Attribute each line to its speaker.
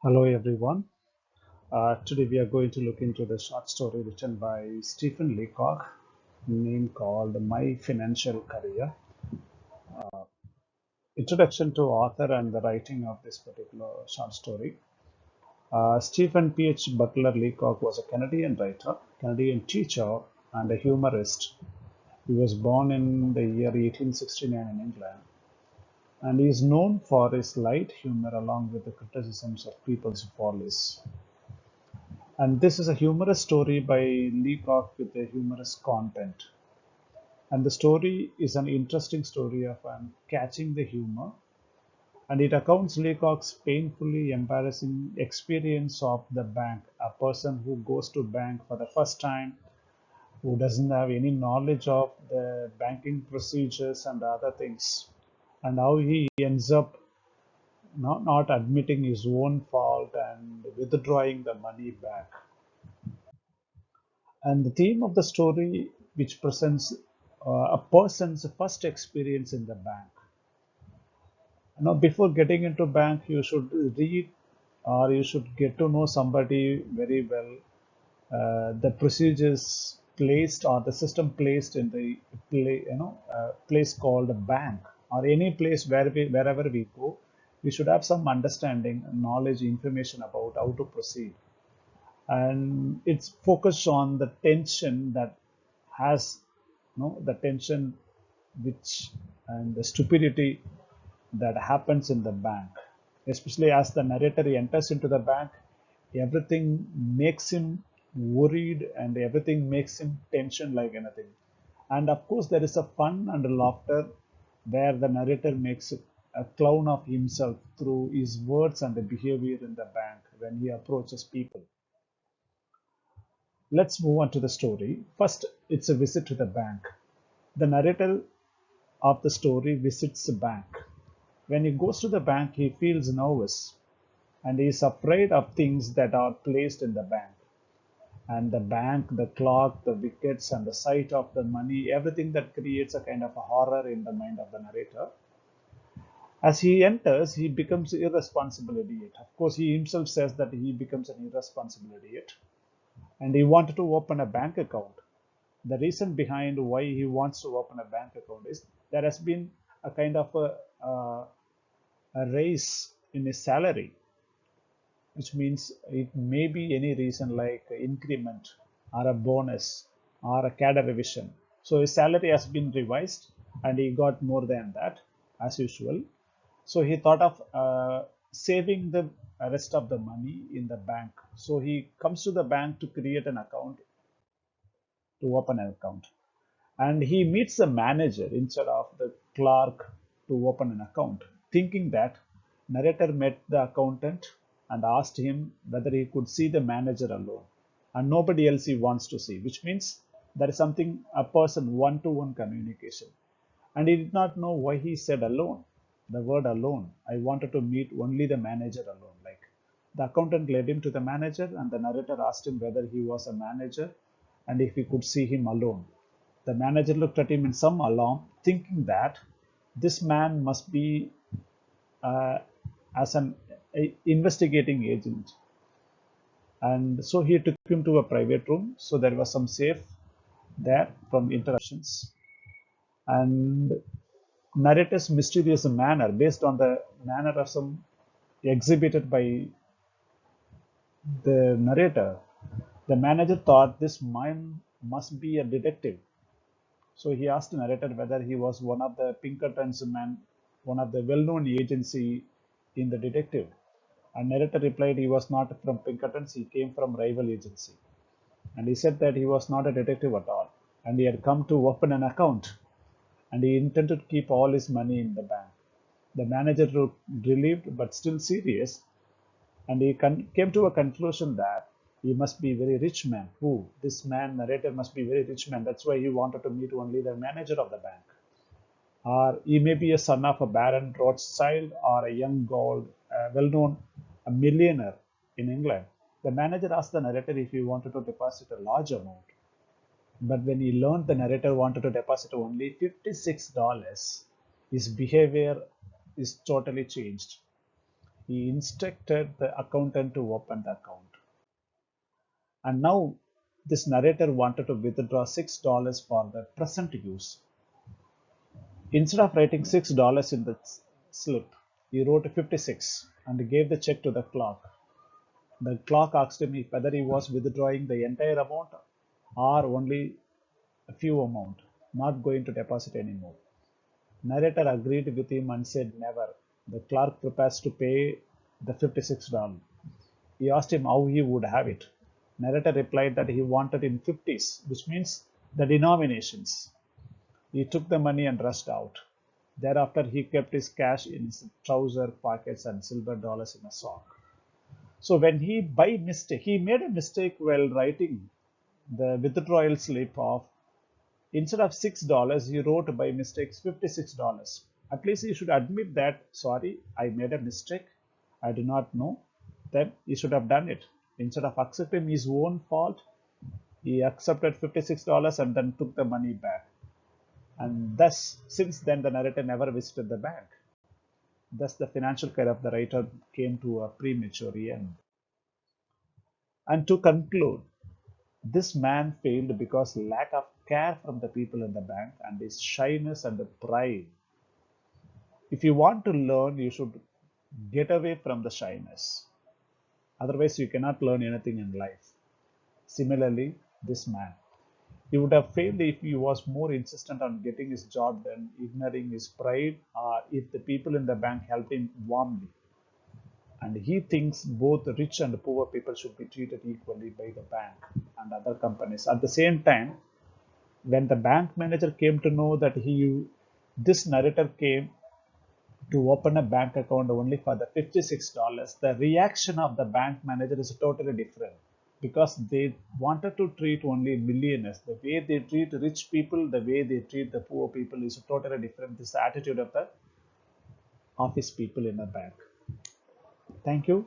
Speaker 1: Hello everyone. Today we are going to look into the short story written by Stephen Leacock, name called My Financial Career. Introduction to author and the writing of this particular short story. Stephen P.H. Butler Leacock was a Canadian writer, Canadian teacher, and a humorist. He was born in the year 1869 in England, and he is known for his light humor along with the criticisms of people's follies. And this is a humorous story by Leacock with a humorous content. And the story is an interesting story of catching the humor. And it accounts Leacock's painfully embarrassing experience of the bank, a person who goes to bank for the first time, who doesn't have any knowledge of the banking procedures and other things, and how he ends up not admitting his own fault and withdrawing the money back. And the theme of the story, which presents a person's first experience in the bank. Now, before getting into bank, you should read or you should get to know somebody very well. The procedures placed or the system placed in the place called a bank or any place wherever we go, we should have some understanding, knowledge, information about how to proceed, and it's focused on the tension that has the tension which and the stupidity that happens in the bank, especially as the narrator enters into the bank. Everything makes him worried and everything makes him tension like anything, and of course there is a fun and laughter where the narrator makes a clown of himself through his words and the behavior in the bank when he approaches people. Let's move on to the story. First, it's a visit to the bank. The narrator of the story visits the bank. When he goes to the bank, he feels nervous and he is afraid of things that are placed in the bank. And the bank, the clock, the wickets, and the sight of the money, everything that creates a kind of a horror in the mind of the narrator. As he enters, he becomes irresponsible idiot. Of course, he himself says that he becomes an irresponsible idiot. And he wanted to open a bank account. The reason behind why he wants to open a bank account is there has been a kind of a raise in his salary, which means it may be any reason like increment or a bonus or a cadre revision. So his salary has been revised and he got more than that as usual. So he thought of saving the rest of the money in the bank. So he comes to the bank to create an account, to open an account. And he meets the manager instead of the clerk to open an account, thinking that narrator met the accountant and asked him whether he could see the manager alone, and nobody else he wants to see, which means there is something, a person, one-to-one communication. And he did not know why he said alone, the word alone. I wanted to meet only the manager alone. Like, the accountant led him to the manager and the narrator asked him whether he was a manager and if he could see him alone. The manager looked at him in some alarm, thinking that this man must be uh, as an investigating agent. And so he took him to a private room. So there was some safe there from interruptions. And narrator's mysterious manner, based on the mannerism exhibited by the narrator, the manager thought this man must be a detective. So he asked the narrator whether he was one of the Pinkerton's men, one of the well-known agency in the detective. And narrator replied he was not from Pinkerton's, he came from rival agency. And he said that he was not a detective at all. And he had come to open an account. And he intended to keep all his money in the bank. The manager looked relieved but still serious. And he came to a conclusion that he must be a very rich man. Who? This man, narrator, must be a very rich man. That's why he wanted to meet only the manager of the bank. Or he may be a son of a Baron Rothschild or a young gold, well-known a millionaire in England. The manager asked the narrator if he wanted to deposit a large amount. But when he learned the narrator wanted to deposit only $56, his behavior is totally changed. He instructed the accountant to open the account. And now this narrator wanted to withdraw $6 for the present use. Instead of writing $6 in the slip, he wrote 56 and gave the check to the clerk. The clerk asked him if whether he was withdrawing the entire amount or only a few amount, not going to deposit anymore. Narrator agreed with him and said never. The clerk prepares to pay the $56. He asked him how he would have it. Narrator replied that he wanted in 50s, which means the denominations. He took the money and rushed out. Thereafter, he kept his cash in his trouser pockets and silver dollars in a sock. So when he by mistake, he made a mistake while writing the withdrawal slip of instead of $6, he wrote by mistake $56. At least he should admit that, sorry, I made a mistake. I do not know. Then he should have done it. Instead of accepting his own fault, he accepted $56 and then took the money back. And thus, since then, the narrator never visited the bank. Thus, the financial career of the writer came to a premature end. And to conclude, this man failed because lack of care from the people in the bank and his shyness and pride. If you want to learn, you should get away from the shyness. Otherwise, you cannot learn anything in life. Similarly, this man. He would have failed if he was more insistent on getting his job done, ignoring his pride, or if the people in the bank helped him warmly. And he thinks both rich and poor people should be treated equally by the bank and other companies. At the same time, when the bank manager came to know that this narrator came to open a bank account only for the $56, the reaction of the bank manager is totally different because they wanted to treat only millionaires. The way they treat rich people, the way they treat the poor people is totally different. This is the attitude of the office people in a bank. Thank you.